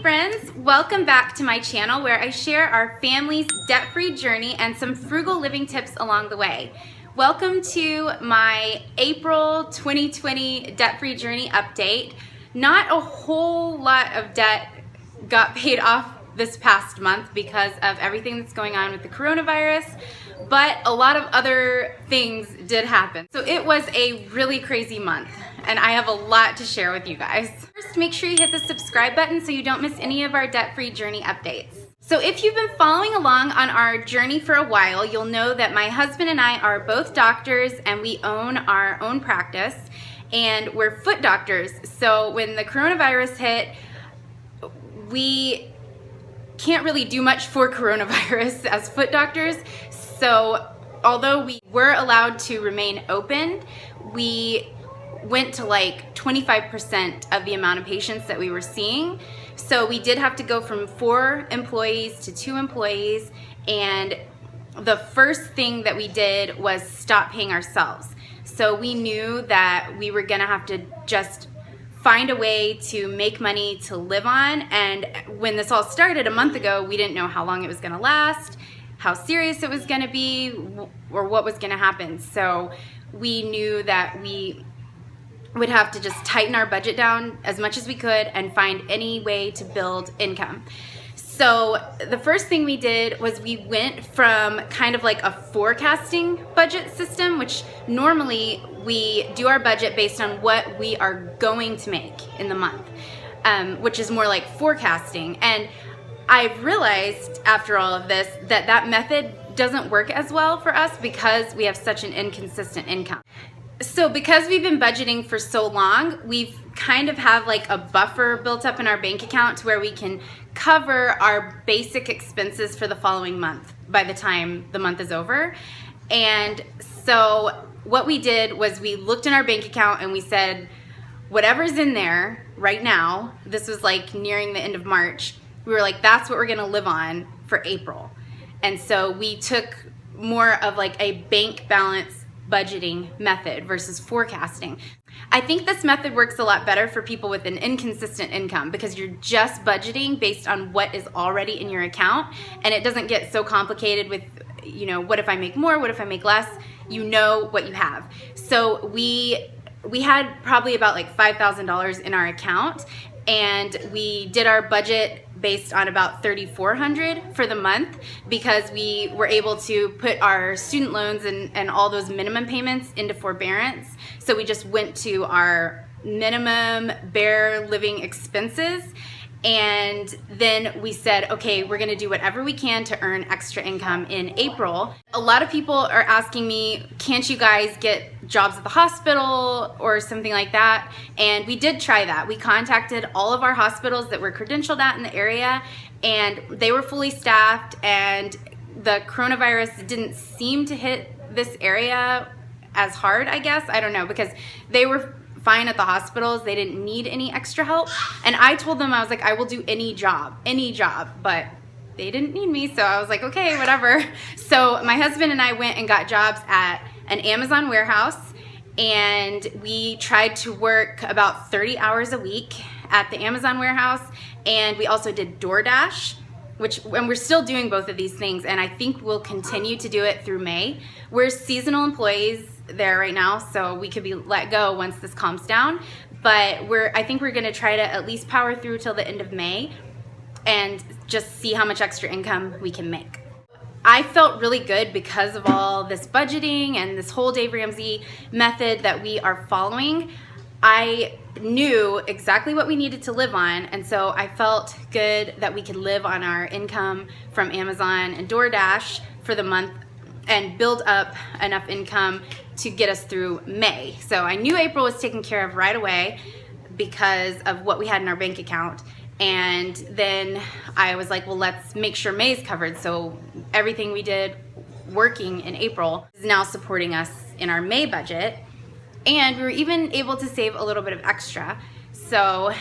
friends, welcome back to my channel where I share our family's debt-free journey and some frugal living tips along the way. Welcome to my April 2020 debt-free journey update. Not a whole lot of debt got paid off this past month because of everything that's going on with the coronavirus, but a lot of other things did happen. So it was a really crazy month, and I have a lot to share with you guys. First, make sure you hit the subscribe button so you don't miss any of our debt-free journey updates. So if you've been following along on our journey for a while, you'll know that my husband and I are both doctors and we own our own practice, and we're foot doctors. So when the coronavirus hit, we can't really do much for coronavirus as foot doctors. So although we were allowed to remain open, we went to like 25% of the amount of patients that we were seeing. So we did have to go from 4 employees to 2 employees, and the first thing that we did was stop paying ourselves. So we knew that we were gonna have to just find a way to make money to live on. And when this all started a month ago, we didn't know how long it was gonna last, how serious it was gonna be, or what was gonna happen. So we knew that we would have to just tighten our budget down as much as we could and find any way to build income. So the first thing we did was we went from kind of like a forecasting budget system, which normally we do our budget based on what we are going to make in the month, which is more like forecasting. And I've realized after all of this that that method doesn't work as well for us because we have such an inconsistent income. So because we've been budgeting for so long, we've kind of have like a buffer built up in our bank account to where we can cover our basic expenses for the following month by the time the month is over. And so what we did was we looked in our bank account and we said, whatever's in there right now, this was like nearing the end of March, we were like, that's what we're gonna live on for April. And so we took more of like a bank balance budgeting method versus forecasting. I think this method works a lot better for people with an inconsistent income because you're just budgeting based on what is already in your account, and it doesn't get so complicated with, you know, what if I make more, what if I make less? You know what you have. So we had probably about like $5,000 in our account, and we did our budget based on about $3,400 for the month because we were able to put our student loans and all those minimum payments into forbearance. So we just went to our minimum bare living expenses, and then we said, okay, we're gonna do whatever we can to earn extra income in April. A lot of people are asking me, can't you guys get jobs at the hospital or something like that? And we did try that. We contacted all of our hospitals that we're credentialed at in the area, and they were fully staffed, and the coronavirus didn't seem to hit this area as hard, I guess. I don't know, because they were fine at the hospitals. They didn't need any extra help. And I told them, I was like, I will do any job, but they didn't need me. So I was like, okay, whatever. So my husband and I went and got jobs at an Amazon warehouse, and we tried to work about 30 hours a week at the Amazon warehouse. And we also did DoorDash, and we're still doing both of these things, and I think we'll continue to do it through May. We're seasonal employees there right now, so we could be let go once this calms down, but I think we're gonna try to at least power through till the end of May and just see how much extra income we can make. I felt really good because of all this budgeting and this whole Dave Ramsey method that we are following. I knew exactly what we needed to live on, and so I felt good that we could live on our income from Amazon and DoorDash for the month and build up enough income to get us through May. So I knew April was taken care of right away because of what we had in our bank account. And then I was like, well, let's make sure May's covered. So everything we did working in April is now supporting us in our May budget. And we were even able to save a little bit of extra. So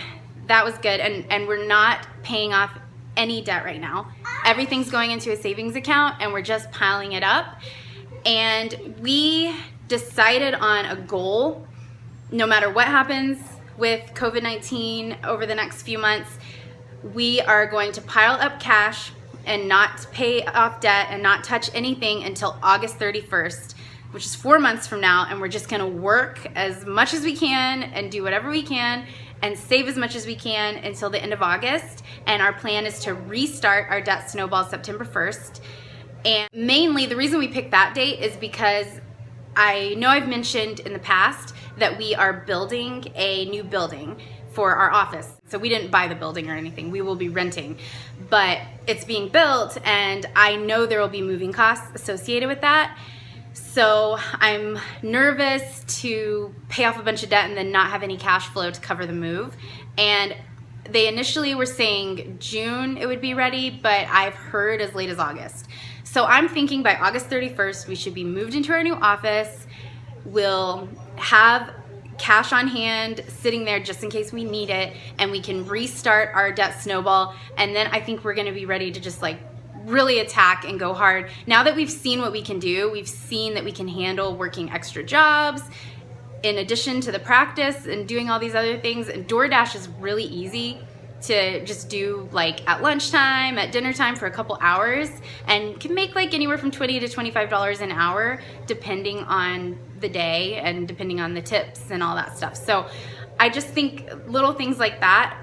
that was good. And we're not paying off any debt right now. Everything's going into a savings account, and we're just piling it up. And we decided on a goal, no matter what happens with COVID-19 over the next few months, we are going to pile up cash and not pay off debt and not touch anything until August 31st, which is 4 months from now. And we're just gonna work as much as we can and do whatever we can and save as much as we can until the end of August. And our plan is to restart our debt snowball September 1st. And mainly the reason we picked that date is because I know I've mentioned in the past that we are building a new building for our office. So we didn't buy the building or anything, we will be renting, but it's being built and I know there will be moving costs associated with that. So I'm nervous to pay off a bunch of debt and then not have any cash flow to cover the move. And they initially were saying June it would be ready, but I've heard as late as August. So I'm thinking by August 31st, we should be moved into our new office. We'll have cash on hand sitting there just in case we need it, and we can restart our debt snowball. And then I think we're gonna be ready to just like really attack and go hard. Now that we've seen what we can do, we've seen that we can handle working extra jobs in addition to the practice and doing all these other things. And DoorDash is really easy to just do like at lunchtime, at dinner time for a couple hours, and can make like anywhere from $20 to $25 an hour depending on the day and depending on the tips and all that stuff. So I just think little things like that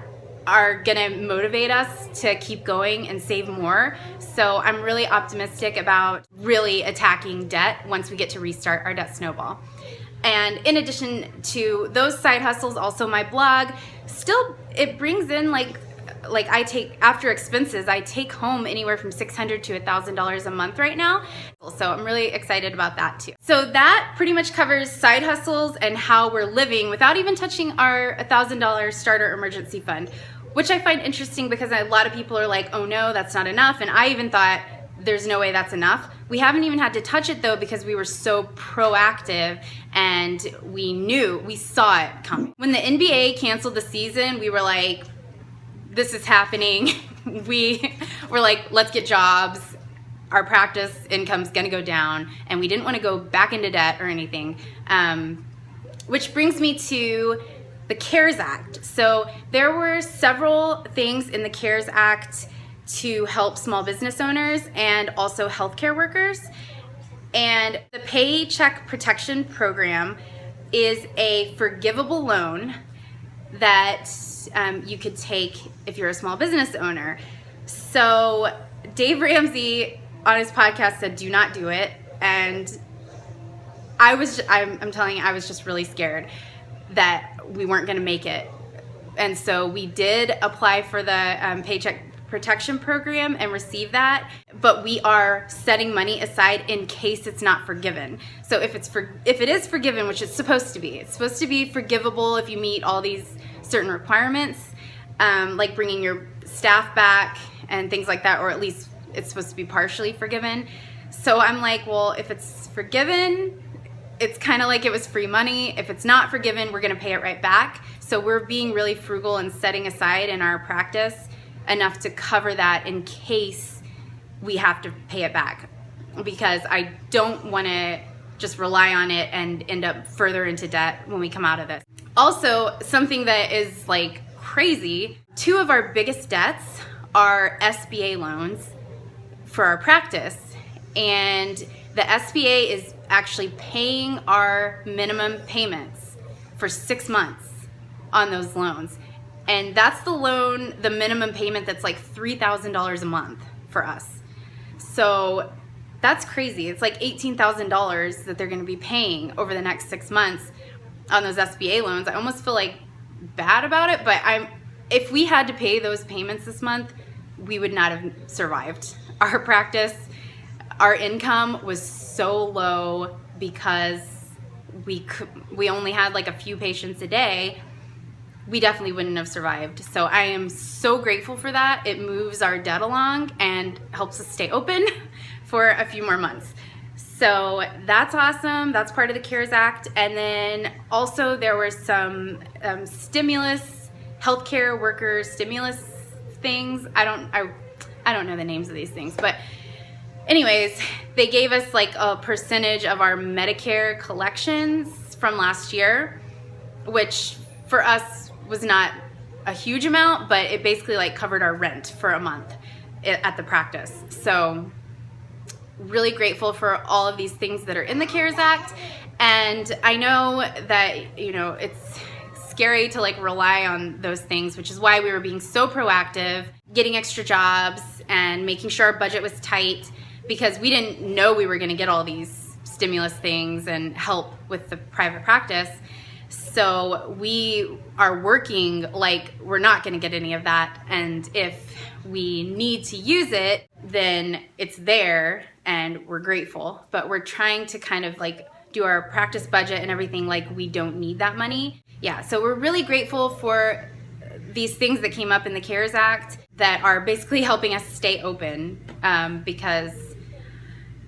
are gonna motivate us to keep going and save more. So I'm really optimistic about really attacking debt once we get to restart our debt snowball. And in addition to those side hustles, also my blog, still it brings in like I take, after expenses, I take home anywhere from $600 to $1,000 a month right now. So I'm really excited about that too. So that pretty much covers side hustles and how we're living without even touching our $1,000 starter emergency fund, which I find interesting because a lot of people are like, oh no, that's not enough. And I even thought there's no way that's enough. We haven't even had to touch it though because we were so proactive and we saw it coming. When the NBA canceled the season, we were like, this is happening. We were like, let's get jobs. Our practice income's gonna go down, and we didn't wanna go back into debt or anything. Which brings me to the CARES Act. So there were several things in the CARES Act to help small business owners and also healthcare workers. And the Paycheck Protection Program is a forgivable loan that you could take if you're a small business owner. So Dave Ramsey on his podcast said, do not do it. And I'm telling you, I was just really scared that we weren't gonna make it. And so we did apply for the Paycheck Protection Program and receive that, but we are setting money aside in case it's not forgiven. So if it is forgiven, which it's supposed to be forgivable if you meet all these certain requirements, like bringing your staff back and things like that, or at least it's supposed to be partially forgiven. So I'm like, well, if it's forgiven, it's kind of like it was free money. If it's not forgiven, we're gonna pay it right back. So we're being really frugal and setting aside in our practice enough to cover that in case we have to pay it back, because I don't want to just rely on it and end up further into debt when we come out of this. Also, something that is like crazy, 2 of our biggest debts are SBA loans for our practice, and the SBA is actually paying our minimum payments for 6 months on those loans. And that's the loan, the minimum payment that's like $3,000 a month for us. So that's crazy. It's like $18,000 that they're gonna be paying over the next 6 months on those SBA loans. I almost feel like bad about it, but if we had to pay those payments this month, we would not have survived our practice. Our income was so low because we only had like a few patients a day. We definitely wouldn't have survived. So I am so grateful for that. It moves our debt along and helps us stay open for a few more months. So that's awesome. That's part of the CARES Act. And then also there were some stimulus, healthcare worker stimulus things. I don't know the names of these things, but anyways, they gave us like a percentage of our Medicare collections from last year, which for us was not a huge amount, but it basically like covered our rent for a month at the practice. So really grateful for all of these things that are in the CARES Act. And I know that, you know, it's scary to like rely on those things, which is why we were being so proactive, getting extra jobs and making sure our budget was tight, because we didn't know we were going to get all these stimulus things and help with the private practice. So we are working like we're not going to get any of that. And if we need to use it, then it's there and we're grateful. But we're trying to kind of like do our practice budget and everything like we don't need that money. Yeah, so we're really grateful for these things that came up in the CARES Act that are basically helping us stay open, because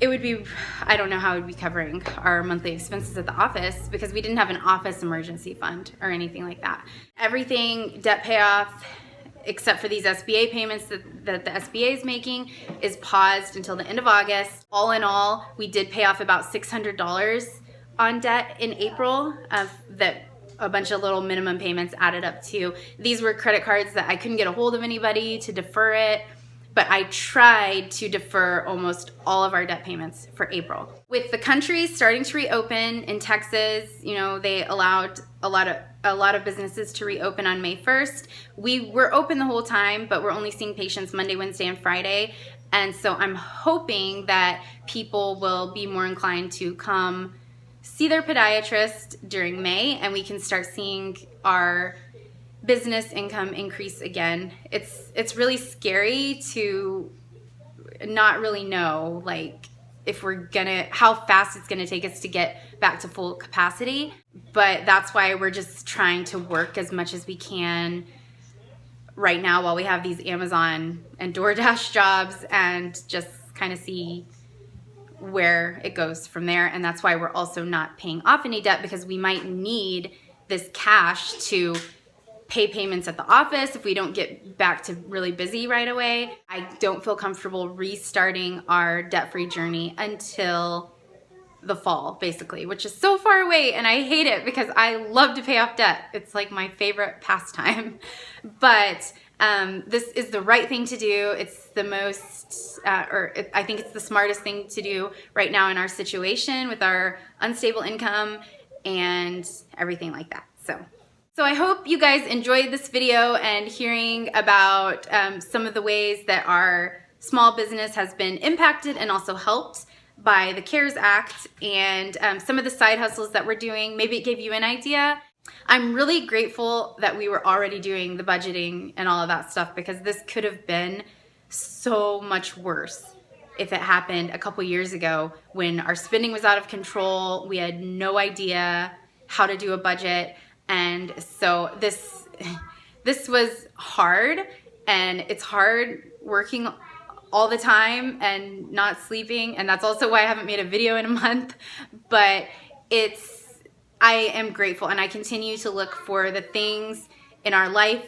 it would be, I don't know how it would be covering our monthly expenses at the office, because we didn't have an office emergency fund or anything like that. Everything, debt payoff, except for these SBA payments that the SBA is making, is paused until the end of August. All in all, we did pay off about $600 on debt in April, that a bunch of little minimum payments added up to. These were credit cards that I couldn't get a hold of anybody to defer it, but I tried to defer almost all of our debt payments for April. With the country starting to reopen in Texas, you know, they allowed a lot of businesses to reopen on May 1st. We were open the whole time, but we're only seeing patients Monday, Wednesday, and Friday. And so I'm hoping that people will be more inclined to come see their podiatrist during May, and we can start seeing our business income increase again. It's really scary to not really know like if we're gonna, how fast it's gonna take us to get back to full capacity, but that's why we're just trying to work as much as we can right now while we have these Amazon and DoorDash jobs, and just kind of see where it goes from there. And that's why we're also not paying off any debt, because we might need this cash to pay payments at the office if we don't get back to really busy right away. I don't feel comfortable restarting our debt-free journey until the fall, basically, which is so far away, and I hate it because I love to pay off debt. It's like my favorite pastime. But this is the right thing to do. It's the most, I think it's the smartest thing to do right now in our situation with our unstable income and everything like that. So I hope you guys enjoyed this video and hearing about some of the ways that our small business has been impacted and also helped by the CARES Act, and some of the side hustles that we're doing. Maybe it gave you an idea. I'm really grateful that we were already doing the budgeting and all of that stuff, because this could have been so much worse if it happened a couple years ago when our spending was out of control. We had no idea how to do a budget. And so this was hard, and it's hard working all the time and not sleeping, and that's also why I haven't made a video in a month. But I am grateful, and I continue to look for the things in our life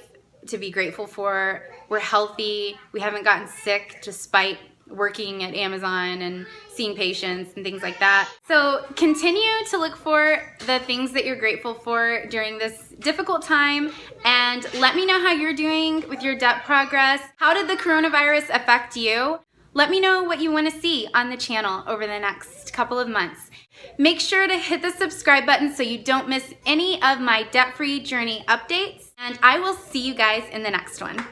to be grateful for. We're healthy. We haven't gotten sick despite working at Amazon and seeing patients and things like that. So continue to look for the things that you're grateful for during this difficult time, and let me know how you're doing with your debt progress. How did the coronavirus affect you? Let me know what you want to see on the channel over the next couple of months. Make sure to hit the subscribe button so you don't miss any of my debt-free journey updates, and I will see you guys in the next one.